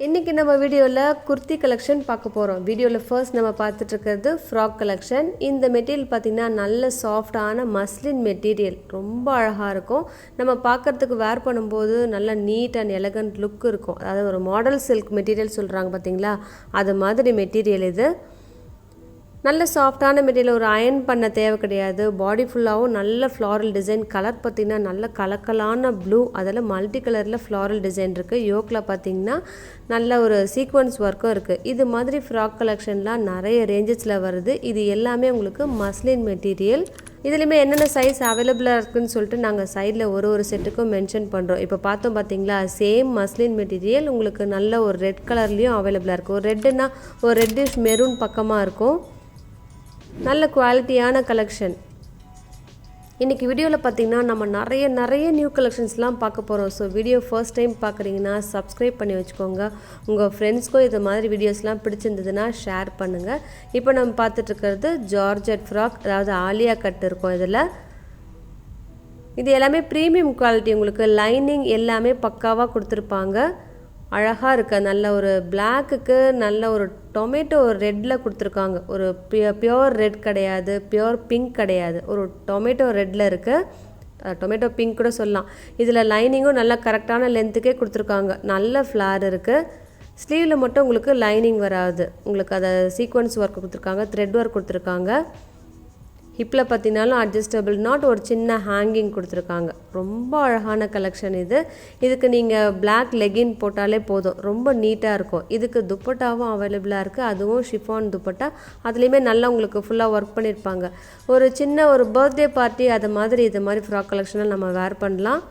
இன்றைக்கி நம்ம வீடியோவில் குர்த்தி கலெக்ஷன் பார்க்க போகிறோம். வீடியோவில் ஃபர்ஸ்ட் நம்ம பார்த்துட்ருக்கிறது ஃப்ராக் கலெக்ஷன். இந்த மெட்டீரியல் பார்த்திங்கன்னா நல்ல சாஃப்டான மஸ்லின் மெட்டீரியல், ரொம்ப அழகாக இருக்கும். நம்ம பார்க்குறதுக்கு வேர் பண்ணும்போது நல்ல நீட் அண்ட் எலகண்ட் லுக் இருக்கும். அதாவது ஒரு மாடல் சில்க் மெட்டீரியல் சொல்கிறாங்க பார்த்திங்களா, அது மாதிரி மெட்டீரியல் இது. நல்ல சாஃப்டான மெட்டீரியல், ஒரு அயன் பண்ண தேவை கிடையாது. பாடி ஃபுல்லாகவும் நல்ல ஃப்ளாரல் டிசைன். கலர் பார்த்திங்கன்னா நல்ல கலக்கலான ப்ளூ, அதில் மல்டி கலரில் ஃப்ளாரல் டிசைன் இருக்குது. யோக்கில் பார்த்திங்கன்னா நல்ல ஒரு சீக்வன்ஸ் ஒர்க்கும் இருக்குது. இது மாதிரி ஃப்ராக் கலெக்ஷன்லாம் நிறைய ரேஞ்சஸில் வருது. இது எல்லாமே உங்களுக்கு மஸ்லின் மெட்டீரியல். இதுலேயுமே என்னென்ன சைஸ் அவைலபிளாக இருக்குதுன்னு சொல்லிட்டு நாங்கள் சைடில் ஒரு செட்டுக்கும் மென்ஷன் பண்ணுறோம். இப்போ பார்த்தோம் பார்த்திங்களா, சேம் மஸ்லின் மெட்டீரியல் உங்களுக்கு நல்ல ஒரு ரெட் கலர்லேயும் அவைலபிளாக இருக்குது. ஒரு ரெட்டுன்னா ஒரு ரெட்டிஷ் மெரூன் பக்கமாக இருக்கும். நல்ல குவாலிட்டியான கலெக்ஷன். இன்றைக்கி வீடியோவில் பார்த்திங்கன்னா நம்ம நிறைய நியூ கலெக்ஷன்ஸ்லாம் பார்க்க போகிறோம். ஸோ வீடியோ ஃபர்ஸ்ட் டைம் பார்க்குறீங்கன்னா சப்ஸ்கிரைப் பண்ணி வச்சுக்கோங்க. உங்கள் ஃப்ரெண்ட்ஸ்க்கும் இது மாதிரி வீடியோஸ்லாம் பிடிச்சிருந்ததுன்னா ஷேர் பண்ணுங்கள். இப்போ நம்ம பார்த்துட்ருக்கிறது ஜார்ஜெட் ஃப்ராக், அதாவது ஆலியா கட் இருக்கும். இது எல்லாமே ப்ரீமியம் குவாலிட்டி. உங்களுக்கு லைனிங் எல்லாமே பக்காவாக கொடுத்துருப்பாங்க. அழகாக இருக்குது. நல்ல ஒரு பிளாக்குக்கு நல்ல ஒரு டொமேட்டோ ரெட்டில் கொடுத்துருக்காங்க. ஒரு பியோர் ரெட் கிடையாது, பியோர் பிங்க் கிடையாது, ஒரு டொமேட்டோ ரெட்டில் இருக்குது. டொமேட்டோ பிங்க் கூட சொல்லலாம். இதில் லைனிங்கும் நல்லா கரெக்டான லென்த்துக்கே கொடுத்துருக்காங்க. நல்ல ஃப்ளார் இருக்குது. ஸ்லீவில் மட்டும் உங்களுக்கு லைனிங் வராது. உங்களுக்கு அதை சீக்வன்ஸ் ஒர்க் கொடுத்துருக்காங்க, த்ரெட் ஒர்க் கொடுத்துருக்காங்க. ஹிப்பில் பார்த்திங்கனாலும் அட்ஜஸ்டபிள் நாட், ஒரு சின்ன ஹேங்கிங் கொடுத்துருக்காங்க. ரொம்ப அழகான கலெக்ஷன் இது. இதுக்கு நீங்கள் பிளாக் லெகின் போட்டாலே போதும், ரொம்ப நீட்டாக இருக்கும். இதுக்கு துப்பட்டாவும் அவைலபிளாக இருக்குது. அதுவும் ஷிஃபான் துப்பட்டா. அதுலேயுமே நல்லா உங்களுக்கு ஃபுல்லாக ஒர்க் பண்ணியிருப்பாங்க. ஒரு சின்ன ஒரு பர்த்டே பார்ட்டி அது மாதிரி இது மாதிரி ஃப்ராக் கலெக்ஷனில் நம்ம வேர் பண்ணலாம்.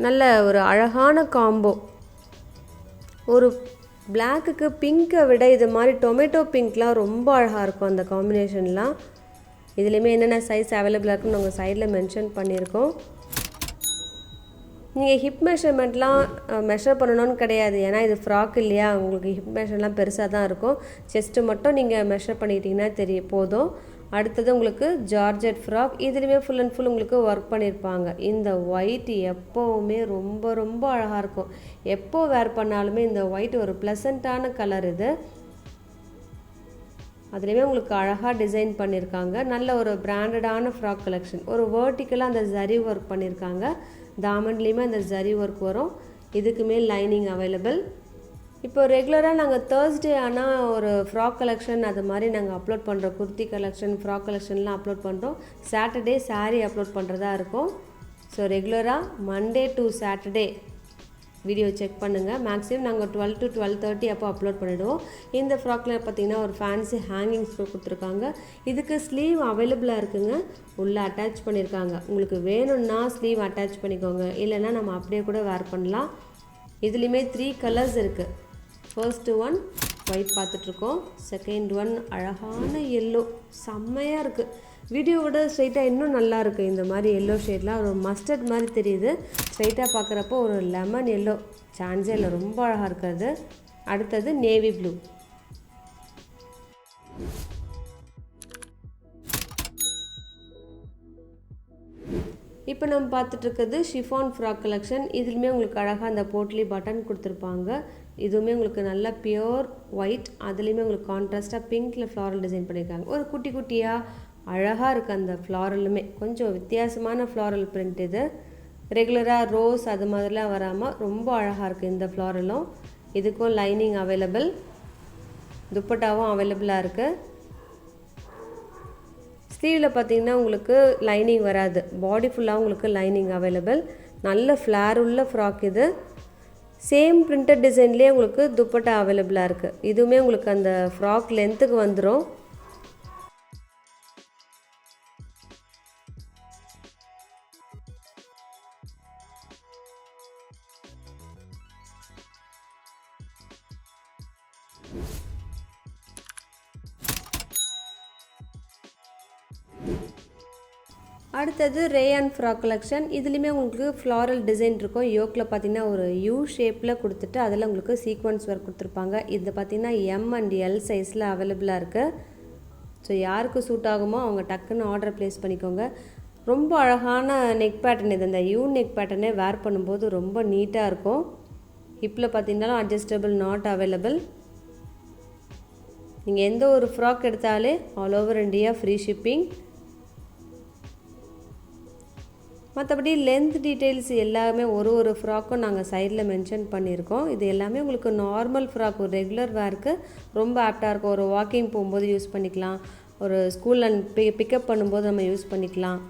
நல்ல ஒரு அழகான காம்போ. ஒரு பிளாக்குக்கு பிங்க்கை விட இது மாதிரி டொமேட்டோ பிங்க்லாம் ரொம்ப அழகாக இருக்கும் அந்த காம்பினேஷன்லாம். இதுலேயுமே என்னென்ன சைஸ் அவைலபிளாக இருக்குன்னு நாங்கள் சைடில் மென்ஷன் பண்ணியிருக்கோம். நீங்கள் ஹிப் மெஷர்மெண்ட்லாம் மெஷர் பண்ணணும்னு கிடையாது, ஏன்னா இது ஃப்ராக் இல்லையா. உங்களுக்கு ஹிப் மெஷர்லாம் பெருசாக தான் இருக்கும். செஸ்ட்டு மட்டும் நீங்கள் மெஷர் பண்ணிக்கிட்டிங்கன்னா போதும். அடுத்தது உங்களுக்கு ஜார்ஜெட் ஃப்ராக். இதுலேயுமே ஃபுல் அண்ட் ஃபுல் உங்களுக்கு ஒர்க் பண்ணியிருப்பாங்க. இந்த ஒயிட் எப்போவுமே ரொம்ப அழகாக இருக்கும். எப்போ வேர் பண்ணாலுமே இந்த ஒயிட் ஒரு ப்ளசண்ட்டான கலர் இது. அதுலேயுமே உங்களுக்கு அழகாக டிசைன் பண்ணியிருக்காங்க. நல்ல ஒரு பிராண்டடான ஃப்ராக் கலெக்ஷன். ஒரு வேர்ட்டிக்கலாக அந்த ஜரி ஒர்க் பண்ணியிருக்காங்க. தாமண்ட்லேயுமே அந்த ஜரி ஒர்க் வரும். இதுக்குமே லைனிங் அவைலபிள். இப்போ ரெகுலராக நாங்கள் தேர்ஸ்டே ஆனால் ஒரு ஃப்ராக் கலெக்ஷன் அது மாதிரி நாங்கள் அப்லோட் பண்ணுறோம். குர்த்தி கலெக்ஷன், ஃப்ராக் கலெக்ஷன்லாம் அப்லோட் பண்ணுறோம். சாட்டர்டே சாரீ அப்லோட் பண்ணுறதா இருக்கும். ஸோ ரெகுலராக Monday to Saturday video check பண்ணுங்கள். மேக்ஸிமம் நாங்கள் 12 to 12:30 அப்போ அப்லோட் பண்ணிவிடுவோம். இந்த ஃப்ராக்கில் பார்த்திங்கன்னா ஒரு ஃபேன்சி ஹேங்கிங்ஸ் கொடுத்துருக்காங்க. இதுக்கு ஸ்லீவ் அவைலபிளாக இருக்குங்க. உள்ளே அட்டாச் பண்ணியிருக்காங்க. உங்களுக்கு வேணும்னா ஸ்லீவ் அட்டாச் பண்ணிக்கோங்க, இல்லைன்னா நம்ம அப்படியே கூட வேர் பண்ணலாம். இதுலேயுமே 3 கலர்ஸ் இருக்குது. ஃபர்ஸ்ட் ஒன் ஒயிட் பார்த்துட்ருக்கோம். செகண்ட் ஒன் அழகான எல்லோ, செம்மையாக இருக்குது. வீடியோவோட ஸ்ட்ரைட்டாக இன்னும் நல்லா இருக்குது. இந்த மாதிரி எல்லோ ஷேட்லாம் ஒரு மஸ்டர்ட் மாதிரி தெரியுது. ஸ்ட்ரைட்டாக பார்க்குறப்போ ஒரு லெமன் எல்லோ, சான்ஸே இல்லை, ரொம்ப அழகாக இருக்குது. அடுத்தது நேவி ப்ளூ. இப்போ நம்ம பார்த்துட்ருக்கிறது ஷிஃபான் ஃப்ராக் கலெக்ஷன். இதுலேயுமே உங்களுக்கு அழகாக அந்த போட்லி பட்டன் கொடுத்துருப்பாங்க. இதுவுமே உங்களுக்கு நல்ல பியோர் ஒயிட், அதுலேயுமே உங்களுக்கு கான்ட்ராஸ்ட்டாக பிங்க்கில் ஃப்ளாரல் டிசைன் பண்ணியிருக்காங்க. ஒரு குட்டியாக அழகாக இருக்குது. அந்த ஃப்ளாரலுமே கொஞ்சம் வித்தியாசமான ஃப்ளாரல் பிரிண்ட். இது ரெகுலராக ரோஸ் அது மாதிரிலாம் வராமல் ரொம்ப அழகாக இருக்குது இந்த ஃப்ளாரலும். இதுக்கும் லைனிங் அவைலபிள், துப்பட்டாவும் அவைலபிளாக இருக்குது. ஸ்லீவில் பார்த்திங்கன்னா உங்களுக்கு லைனிங் வராது, பாடி ஃபுல்லாக உங்களுக்கு லைனிங் அவைலபிள். நல்ல ஃப்ளார் உள்ள ஃப்ராக் இது. சேம் பிரிண்டட் டிசைன்லேயே உங்களுக்கு துப்பட்டா அவைலபிளாக இருக்குது. இதுவுமே உங்களுக்கு அந்த ஃப்ராக் லென்த்துக்கு வந்துடும். அடுத்தது ரேயான் ஃப்ராக் கலெக்ஷன். இதுலேயுமே உங்களுக்கு ஃப்ளாரல் டிசைன் இருக்கும். யோக்கில் பார்த்திங்கன்னா ஒரு யூ ஷேப்பில் கொடுத்துட்டு அதில் உங்களுக்கு சீக்வன்ஸ் ஒர்க் கொடுத்துருப்பாங்க. இது பார்த்திங்கன்னா M and L சைஸில் அவைலபிளாக இருக்குது. ஸோ யாருக்கு சூட் ஆகுமோ அவங்க டக்குன்னு ஆர்டர் ப்ளேஸ் பண்ணிக்கோங்க. ரொம்ப அழகான நெக் பேட்டர்ன் இது. இந்த யூ நெக் பேட்டர்னே வேர் பண்ணும்போது ரொம்ப நீட்டாக இருக்கும். ஹிப்பில் பார்த்தீங்கன்னா அட்ஜஸ்டபிள் நாட் அவைலபிள். நீங்கள் எந்த ஒரு ஃப்ராக் எடுத்தாலே all over India free shipping. மற்றபடி லென்த் டீட்டெயில்ஸ் எல்லாமே ஒரு ஃப்ராக்கும் நாங்கள் சைடில் மென்ஷன் பண்ணியிருக்கோம். இது எல்லாமே உங்களுக்கு நார்மல் ஃப்ராக், ஒரு ரெகுலர் வேருக்கு ரொம்ப ஆப்டாக இருக்கும். ஒரு வாக்கிங் போகும்போது யூஸ் பண்ணிக்கலாம், ஒரு ஸ்கூலில் பிக்கப் பண்ணும்போது நம்ம யூஸ் பண்ணிக்கலாம்.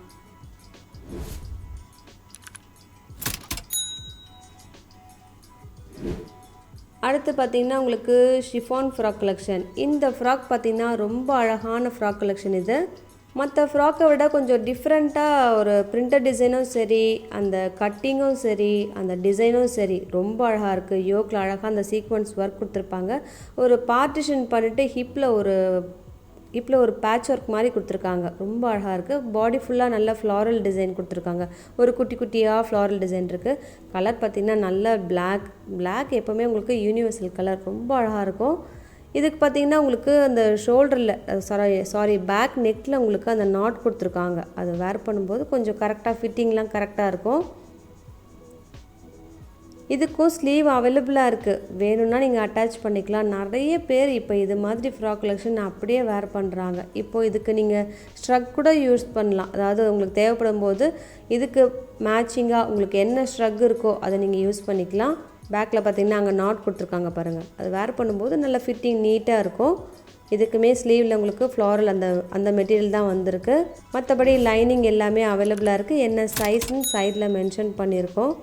அடுத்து பார்த்திங்கன்னா உங்களுக்கு ஷிஃபான் ஃப்ராக் கலெக்ஷன். இந்த ஃப்ராக் பார்த்திங்கன்னா ரொம்ப அழகான ஃப்ராக் கலெக்ஷன். இது மற்ற ஃப்ராக்கை விட கொஞ்சம் டிஃப்ரெண்ட்டாக ஒரு பிரிண்டட் டிசைனும் சரி, அந்த கட்டிங்கும் சரி, அந்த டிசைனும் சரி ரொம்ப அழகாக இருக்குது. யோக்கில் அழகாக அந்த சீக்வன்ஸ் ஒர்க் கொடுத்துருப்பாங்க. ஒரு பார்ட்டிஷன் பண்ணிவிட்டு ஹிப்பில் ஒரு பேட்ச் ஒர்க் மாதிரி கொடுத்துருக்காங்க. ரொம்ப அழகாக இருக்குது. பாடி ஃபுல்லாக நல்ல ஃப்ளாரல் டிசைன் கொடுத்துருக்காங்க. ஒரு குட்டி குட்டியாக ஃப்ளாரல் டிசைன் இருக்குது. கலர் பார்த்திங்கன்னா நல்ல பிளாக் எப்போவுமே உங்களுக்கு யூனிவர்சல் கலர், ரொம்ப அழகாக இருக்கும். இதுக்கு பார்த்திங்கன்னா உங்களுக்கு அந்த ஷோல்டரில் பேக் நெக்கில் உங்களுக்கு அந்த நாட் கொடுத்துருக்காங்க. அது வேர் பண்ணும்போது கொஞ்சம் கரெக்டாக ஃபிட்டிங்லாம் கரெக்டாக இருக்கும். இதுக்கும் ஸ்லீவ் அவைலபிளாக இருக்குது. வேணும்னா நீங்கள் அட்டாச் பண்ணிக்கலாம். நிறைய பேர் இப்போ இது மாதிரி ஃப்ராக் கலெக்ஷன் அப்படியே வேர் பண்ணுறாங்க. இப்போது இதுக்கு நீங்கள் ஸ்ட்ரக் கூட யூஸ் பண்ணலாம். அதாவது உங்களுக்கு தேவைப்படும் போது இதுக்கு மேட்சிங்காக உங்களுக்கு என்ன ஸ்ட்ரக் இருக்கோ அதை நீங்கள் யூஸ் பண்ணிக்கலாம். பேக்கில் பார்த்திங்கன்னா அங்கே நாட் கொடுத்துருக்காங்க பாருங்கள். அது வேர் பண்ணும்போது நல்ல ஃபிட்டிங் நீட்டாக இருக்கும். இதுக்குமே ஸ்லீவில் உங்களுக்கு ஃப்ளாரல் அந்த மெட்டீரியல் தான் வந்திருக்கு. மற்றபடி லைனிங் எல்லாமே அவைலபிளாக இருக்குது. என்ன சைஸ்ன்னு சைடில் மென்ஷன் பண்ணியிருக்கோம்.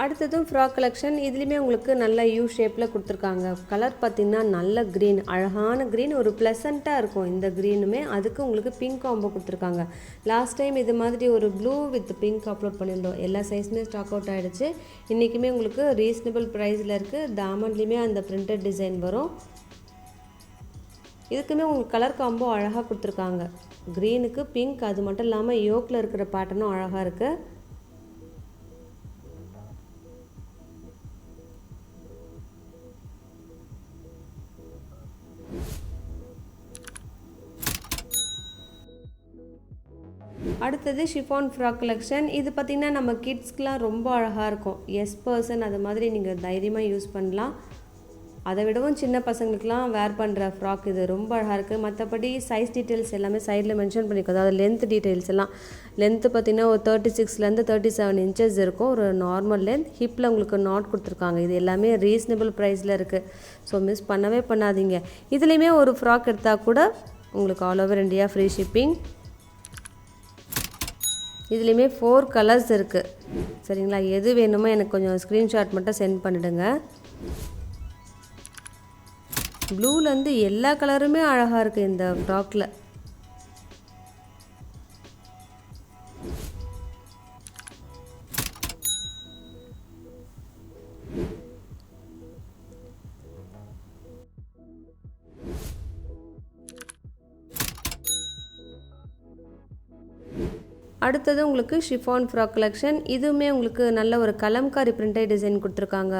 அடுத்ததும் ஃப்ராக் கலெக்ஷன். இதுலேயுமே உங்களுக்கு நல்ல யூ ஷேப்பில் கொடுத்துருக்காங்க. கலர் பார்த்திங்கன்னா நல்ல க்ரீன், அழகான க்ரீன், ஒரு ப்ளசண்ட்டாக இருக்கும் இந்த க்ரீனுமே. அதுக்கு உங்களுக்கு பிங்க் காம்போ கொடுத்துருக்காங்க. லாஸ்ட் டைம் இது மாதிரி ஒரு ப்ளூ வித் பிங்க் அப்லோட் பண்ணியிருந்தோம். எல்லா சைஸுமே ஸ்டாக் அவுட் ஆகிடுச்சு. இன்றைக்குமே உங்களுக்கு ரீசனபிள் ப்ரைஸில் இருக்குது. டாமண்ட்லேயுமே அந்த பிரிண்டட் டிசைன் வரும். இதுக்குமே உங்களுக்கு கலர் காம்போ அழகாக கொடுத்துருக்காங்க. க்ரீனுக்கு பிங்க், அது மட்டும் இல்லாமல் யோக்கில் இருக்கிற பேட்டர்னும் அழகாக இருக்குது. அடுத்தது ஷிஃபான் ஃப்ராக் கலெக்ஷன். இது பார்த்திங்கன்னா நம்ம கிட்ஸ்க்கெலாம் ரொம்ப அழகாக இருக்கும். பர்சன் அது மாதிரி நீங்கள் தைரியமாக யூஸ் பண்ணலாம். அதை விடவும் சின்ன பசங்களுக்கெலாம் வேர் பண்ணுற ஃப்ராக் இது ரொம்ப அழகாக இருக்குது. மற்றபடி சைஸ் டீட்டெயில்ஸ் எல்லாமே சைடில் மென்ஷன் பண்ணியிருக்கோம். அதாவது லென்த் டீட்டெயில்ஸ் எல்லாம். லென்த்து பார்த்திங்கன்னா ஒரு 36லேருந்து 37 இன்ச்சஸ் இருக்கும், ஒரு நார்மல் லென்த். ஹிப்பில் உங்களுக்கு நாட் கொடுத்துருக்காங்க. இது எல்லாமே ரீசனபிள் ப்ரைஸில் இருக்குது. ஸோ மிஸ் பண்ணவே பண்ணாதீங்க. இதுலேயுமே ஒரு ஃப்ராக் எடுத்தால் கூட உங்களுக்கு all over India free shipping. இதுலேயுமே 4 கலர்ஸ் இருக்குது. சரிங்களா? எது வேணுமோ எனக்கு கொஞ்சம் ஸ்க்ரீன்ஷாட் மட்டும் சென்ட் பண்ணிவிடுங்க. ப்ளூலேருந்து எல்லா கலருமே அழகாக இருக்குது இந்த ஃப்ராக்கில். அடுத்தது உங்களுக்கு ஷிஃபான் ஃப்ராக் கலெக்ஷன். இதுவுமே உங்களுக்கு நல்ல ஒரு கலம்காரி பிரிண்டட் டிசைன் கொடுத்துருக்காங்க.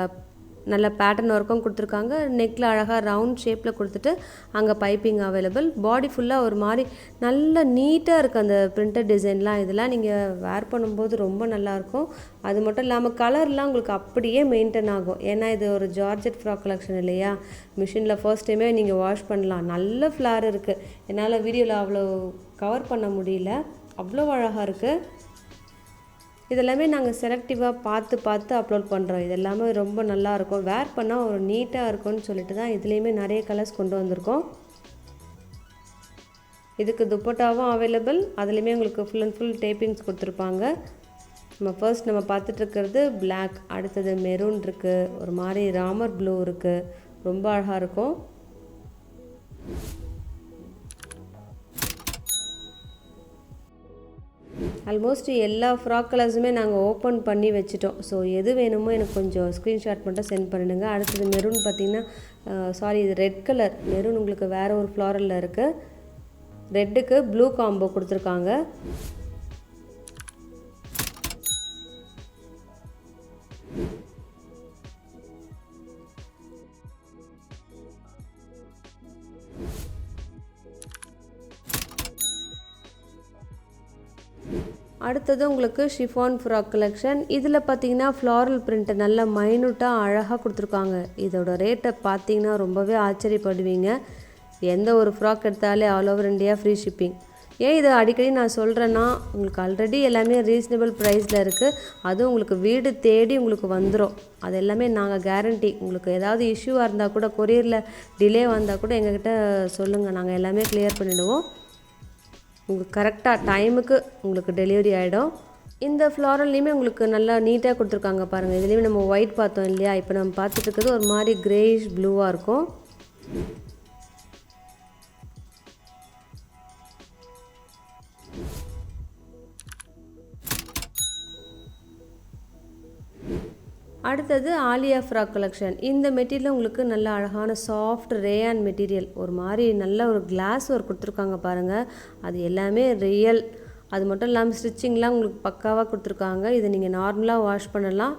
நல்ல பேட்டர்ன் ஒர்க்கும் கொடுத்துருக்காங்க. நெக்கில் அழகாக ரவுண்ட் ஷேப்பில் கொடுத்துட்டு அங்கே பைப்பிங் அவைலபிள். பாடி ஃபுல்லாக ஒரு மாதிரி நல்ல நீட்டாக இருக்குது அந்த பிரிண்டட் டிசைன்லாம். இதெல்லாம் நீங்கள் வேர் பண்ணும்போது ரொம்ப நல்லாயிருக்கும். அது மட்டும் இல்லாமல் கலர்லாம் உங்களுக்கு அப்படியே மெயின்டைன் ஆகும். ஏன்னா இது ஒரு ஜார்ஜெட் ஃப்ராக் கலெக்ஷன் இல்லையா? மிஷினில் ஃபர்ஸ்ட் டைமே நீங்கள் வாஷ் பண்ணலாம். நல்ல ஃப்ளார் இருக்குது. என்னால் வீடியோவில் அவ்வளோ கவர் பண்ண முடியல, அவ்வளோ அழகாக இருக்குது. இதெல்லாமே நாங்கள் செலக்டிவாக பார்த்து அப்லோட் பண்ணுறோம். இதெல்லாமே ரொம்ப நல்லாயிருக்கும். வேர் பண்ணால் ஒரு நீட்டாக இருக்கும்னு சொல்லிட்டு தான் இதுலேயுமே நிறைய கலர்ஸ் கொண்டு வந்திருக்கோம். இதுக்கு துப்பட்டாவும் அவைலபிள். அதுலேயுமே உங்களுக்கு ஃபுல் அண்ட் ஃபுல் டேப்பிங்ஸ் கொடுத்துருப்பாங்க. நம்ம பார்த்துட்ருக்கிறது பிளாக். அடுத்தது மெரூன் இருக்குது, ஒரு மாதிரி ராமர் ப்ளூ இருக்குது. ரொம்ப அழகாக இருக்கும். ஆல்மோஸ்ட் எல்லா ஃப்ராக் கலர்ஸுமே நாங்கள் ஓப்பன் பண்ணி வச்சுட்டோம். ஸோ எது வேணுமோ எனக்கு கொஞ்சம் ஸ்க்ரீன்ஷாட் மட்டும் சென்ட் பண்ணிடுங்க. அடுத்தது மெரூன் பார்த்திங்கன்னா இது ரெட் கலர். மெரூன் உங்களுக்கு வேறு ஒரு ஃப்ளாரலில் இருக்குது. ரெட்டுக்கு ப்ளூ காம்போ கொடுத்துருக்காங்க. அடுத்தது உங்களுக்கு ஷிஃபான் ஃப்ராக் கலெக்ஷன். இதில் பார்த்தீங்கன்னா ஃப்ளாரல் பிரிண்ட் நல்லா மைனூட்டாக அழகாக கொடுத்துருக்காங்க. இதோட ரேட்டை பார்த்தீங்கன்னா ரொம்பவே ஆச்சரியப்படுவீங்க. எந்த ஒரு ஃப்ராக் எடுத்தாலே all over India free shipping. ஏன் இதை அடிக்கடி நான் சொல்கிறேன்னா, உங்களுக்கு ஆல்ரெடி எல்லாமே ரீசனபிள் ப்ரைஸில் இருக்குது. அதுவும் உங்களுக்கு வீடு தேடி உங்களுக்கு வந்துடும். அது எல்லாமே நாங்கள் கேரண்டி. உங்களுக்கு ஏதாவது இஷ்யூவாக இருந்தால் கூட, கொரியரில் டிலே வந்தால் கூட எங்ககிட்ட சொல்லுங்கள், நாங்கள் எல்லாமே கிளியர் பண்ணிவிடுவோம். உங்களுக்கு கரெக்டாக டைமுக்கு உங்களுக்கு டெலிவரி ஆகிடும். இந்த ஃப்ளாரல்லையுமே உங்களுக்கு நல்லா நீட்டாக கொடுத்துருக்காங்க பாருங்கள். இதுலேயுமே நம்ம ஒயிட் பார்த்தோம் இல்லையா, இப்போ நம்ம பார்த்துட்டு இருக்கிறது ஒரு மாதிரி கிரேயிஷ் ப்ளூவாக இருக்கும். அடுத்தது ஆலியா ஃப்ராக் கலெக்ஷன். இந்த மெட்டீரியல் உங்களுக்கு நல்ல அழகான சாஃப்ட் ரேயான் மெட்டீரியல். ஒரு மாதிரி நல்ல ஒரு கிளாஸ் ஒர்க் கொடுத்துருக்காங்க பாருங்கள். அது எல்லாமே ரியல். அது மட்டும் இல்லாமல் ஸ்டிச்சிங்லாம் உங்களுக்கு பக்காவாக கொடுத்துருக்காங்க. இதை நீங்கள் நார்மலாக வாஷ் பண்ணலாம்.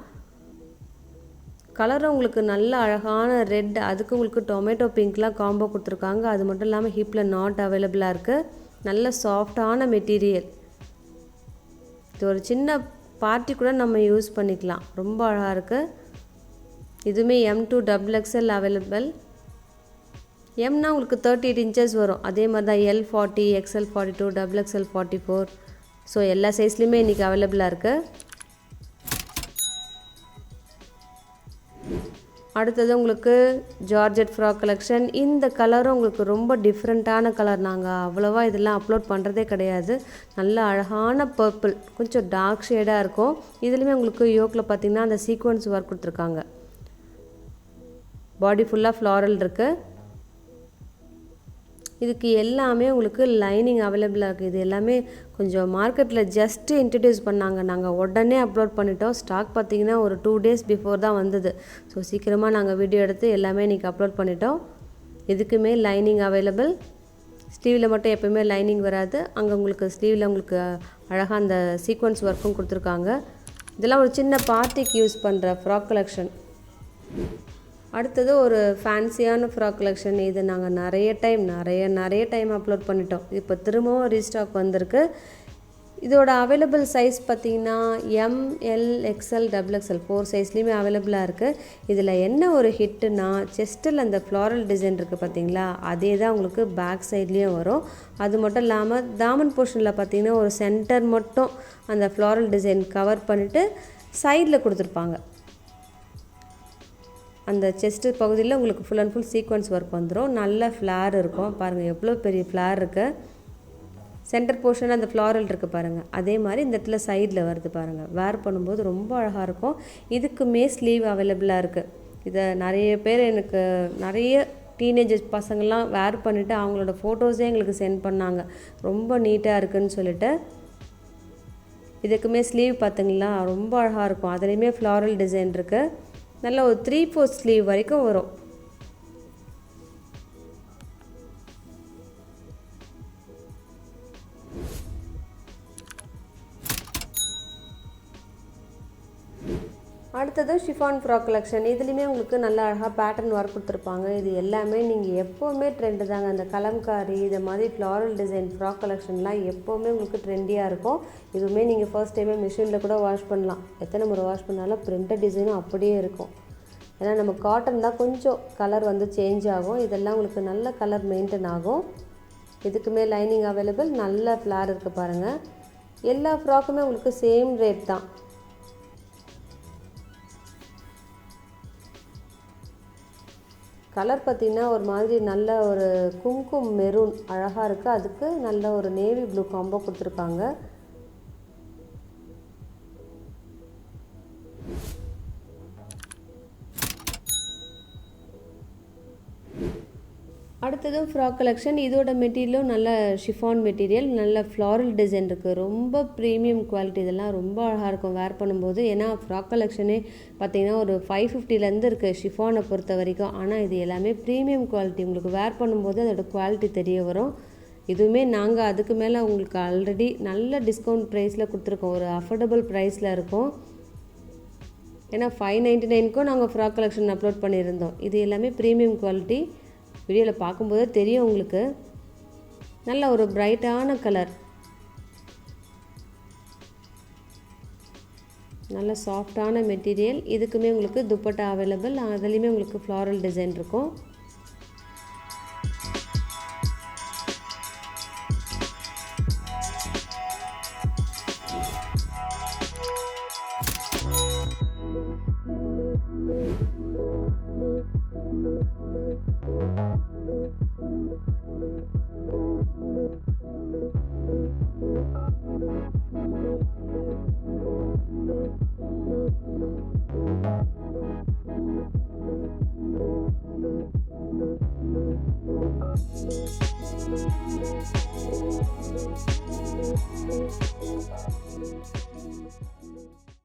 கலரும் உங்களுக்கு நல்ல அழகான ரெட், அதுக்கு உங்களுக்கு டொமேட்டோ பிங்க்லாம் காம்போ கொடுத்துருக்காங்க. அது மட்டும் இல்லாமல் ஹிப்பில் நாட் அவைலபிளாக இருக்குது. நல்ல சாஃப்டான மெட்டீரியல். இது ஒரு சின்ன பார்ட்டி கூட நம்ம யூஸ் பண்ணிக்கலாம். ரொம்ப அழகாக இருக்குது. இதுவுமே M2 XXL அவைலபிள். எம்னா உங்களுக்கு 38 இன்ச்சஸ் வரும். அதே மாதிரி தான் L40, XL42, XXL44. ஸோ எல்லா சைஸ்லேயுமே இன்றைக்கி அவைலபிளாக இருக்குது. அடுத்தது உங்களுக்கு ஜார்ஜெட் ஃப்ராக் கலெக்ஷன். இந்த கலரும் உங்களுக்கு ரொம்ப டிஃப்ரெண்ட்டான கலர். நாங்கள் அவ்வளோவா இதெல்லாம் அப்லோட் பண்ணுறதே கிடையாது. நல்ல அழகான பர்பிள், கொஞ்சம் டார்க் ஷேடாக இருக்கும். இதுலேயுமே உங்களுக்கு யோக்கில் பார்த்திங்கன்னா அந்த சீக்வன்ஸ் ஒர்க் கொடுத்துருக்காங்க. பாடி ஃபுல்லாக ஃப்ளாரல் இருக்குது. இதுக்கு எல்லாமே உங்களுக்கு லைனிங் அவைலபிளாக இருக்குது. இது எல்லாமே கொஞ்சம் மார்க்கெட்டில் ஜஸ்ட்டு இன்ட்ரடியூஸ் பண்ணாங்க. நாங்கள் உடனே அப்லோட் பண்ணிட்டோம். ஸ்டாக் பார்த்திங்கன்னா ஒரு 2 days பிஃபோர் தான் வந்தது. ஸோ சீக்கிரமாக நாங்கள் வீடியோ எடுத்து எல்லாமே இன்றைக்கி அப்லோட் பண்ணிட்டோம். இதுக்குமே லைனிங் அவைலபிள். ஸ்லீவில் மட்டும் எப்போயுமே லைனிங் வராது. அங்கே உங்களுக்கு ஸ்லீவில் உங்களுக்கு அழகாக அந்த சீக்வன்ஸ் ஒர்க்கும் கொடுத்துருக்காங்க. இதெல்லாம் ஒரு சின்ன பார்ட்டிக்கு யூஸ் பண்ணுற ஃப்ராக் கலெக்ஷன். அடுத்தது ஒரு ஃபேன்சியான ஃப்ராக் கலெக்ஷன். இது நாங்கள் நிறைய டைம் அப்லோட் பண்ணிட்டோம். இப்போ திரும்பவும் ரீஸ்டாக் வந்திருக்கு. இதோட அவைலபிள் சைஸ் பார்த்திங்கன்னா M, L, XL, XXL 4 சைஸ்லேயுமே அவைலபிளாக இருக்குது. இதில் என்ன ஒரு ஹிட்டுனா, செஸ்ட்டில் அந்த ஃப்ளாரல் டிசைன் இருக்குது பார்த்திங்களா, அதே தான் உங்களுக்கு பேக் சைட்லேயும் வரும். அது மட்டும் இல்லாமல் தாமன் போர்ஷனில் பார்த்திங்கன்னா ஒரு சென்டர் மட்டும் அந்த ஃப்ளாரல் டிசைன் கவர் பண்ணிவிட்டு சைடில் கொடுத்துருப்பாங்க. அந்த செஸ்ட்டு பகுதியில் உங்களுக்கு full and full sequence work வந்துடும். நல்ல ஃப்ளார் இருக்கும். பாருங்கள் எவ்வளோ பெரிய ஃப்ளார் இருக்குது. சென்டர் போர்ஷனில் அந்த ஃப்ளாரல் இருக்குது பாருங்கள். அதே மாதிரி இந்த இடத்துல சைடில் வருது பாருங்கள். வேர் பண்ணும்போது ரொம்ப அழகாக இருக்கும். இதுக்குமே ஸ்லீவ் அவைலபிளாக இருக்குது. இதை நிறைய பேர் எனக்கு நிறைய டீனேஜர்ஸ் பசங்கள்லாம் வேர் பண்ணிவிட்டு அவங்களோட ஃபோட்டோஸே எங்களுக்கு சென்ட் பண்ணாங்க. ரொம்ப நீட்டாக இருக்குதுன்னு சொல்லிட்டு. இதுக்குமே ஸ்லீவ் பார்த்திங்களா ரொம்ப அழகாக இருக்கும். அதுலேயுமே ஃப்ளாரல் டிசைன் இருக்குது. நல்ல ஒரு 3/4 ஸ்லீவ் வரைக்கும் வரும். அடுத்தது ஷிஃபான் ஃப்ராக் கலெக்ஷன். இதுலேயுமே உங்களுக்கு நல்ல அழகாக பேட்டர்ன் ஒர்க் கொடுத்துருப்பாங்க. இது எல்லாமே நீங்கள் எப்போவுமே ட்ரெண்டு தாங்க. அந்த கலம்காரி இதை மாதிரி ஃப்ளாரல் டிசைன் ஃப்ராக் கலெக்ஷன்லாம் எப்போவுமே உங்களுக்கு ட்ரெண்டியாக இருக்கும். இதுவுமே நீங்கள் ஃபர்ஸ்ட் டைமே மிஷினில் கூட வாஷ் பண்ணலாம். எத்தனை முறை வாஷ் பண்ணாலும் பிரிண்டட் டிசைனும் அப்படியே இருக்கும். ஏன்னா நம்ம காட்டன் தான் கொஞ்சம் கலர் வந்து சேஞ்ச் ஆகும். இதெல்லாம் உங்களுக்கு நல்ல கலர் மெயின்டைன் ஆகும். இதுக்குமே லைனிங் அவைலபிள். நல்ல ஃப்ளார் இருக்குது பாருங்கள். எல்லா ஃப்ராக்குமே உங்களுக்கு சேம் ரேட் தான். கலர் பார்த்திங்கன்னா ஒரு மாதிரி நல்ல ஒரு கும்கும் மெரூன் அழகாக இருக்குது. அதுக்கு நல்ல ஒரு நேவி ப்ளூ காம்போ கொடுத்துருக்காங்க. அடுத்ததும் ஃப்ராக் கலெக்ஷன். இதோட மெட்டீரியலும் நல்ல ஷிஃபான் மெட்டீரியல். நல்ல ஃப்ளாரல் டிசைன் இருக்குது. ரொம்ப ப்ரீமியம் குவாலிட்டி. இதெல்லாம் ரொம்ப அழகாக இருக்கும் வேர் பண்ணும்போது. ஏன்னா ஃப்ராக் கலெக்ஷனே பார்த்திங்கன்னா ஒரு 550லேருந்து இருக்குது ஷிஃபானை பொறுத்த வரைக்கும். ஆனால் இது எல்லாமே ப்ரீமியம் குவாலிட்டி. உங்களுக்கு வேர் பண்ணும்போது அதோட குவாலிட்டி தெரிய வரும். இதுவுமே நாங்கள் அதுக்கு மேலே உங்களுக்கு ஆல்ரெடி நல்ல டிஸ்கவுண்ட் ப்ரைஸில் கொடுத்துருக்கோம். ஒரு அஃபோர்டபுள் ப்ரைஸில் இருக்கும். ஏன்னா 599க்கும் நாங்கள் ஃப்ராக் கலெக்ஷன் அப்லோட் பண்ணியிருந்தோம். இது எல்லாமே ப்ரீமியம் குவாலிட்டி. வீடியோவில் பார்க்கும்போது தெரியும் உங்களுக்கு. நல்ல ஒரு பிரைட்டான கலர். நல்ல சாஃப்டான மெட்டீரியல். இதுக்குமே உங்களுக்கு துப்பட்டா அவைலபிள். அதுலேயுமே உங்களுக்கு ஃப்ளாரல் டிசைன் இருக்கும்.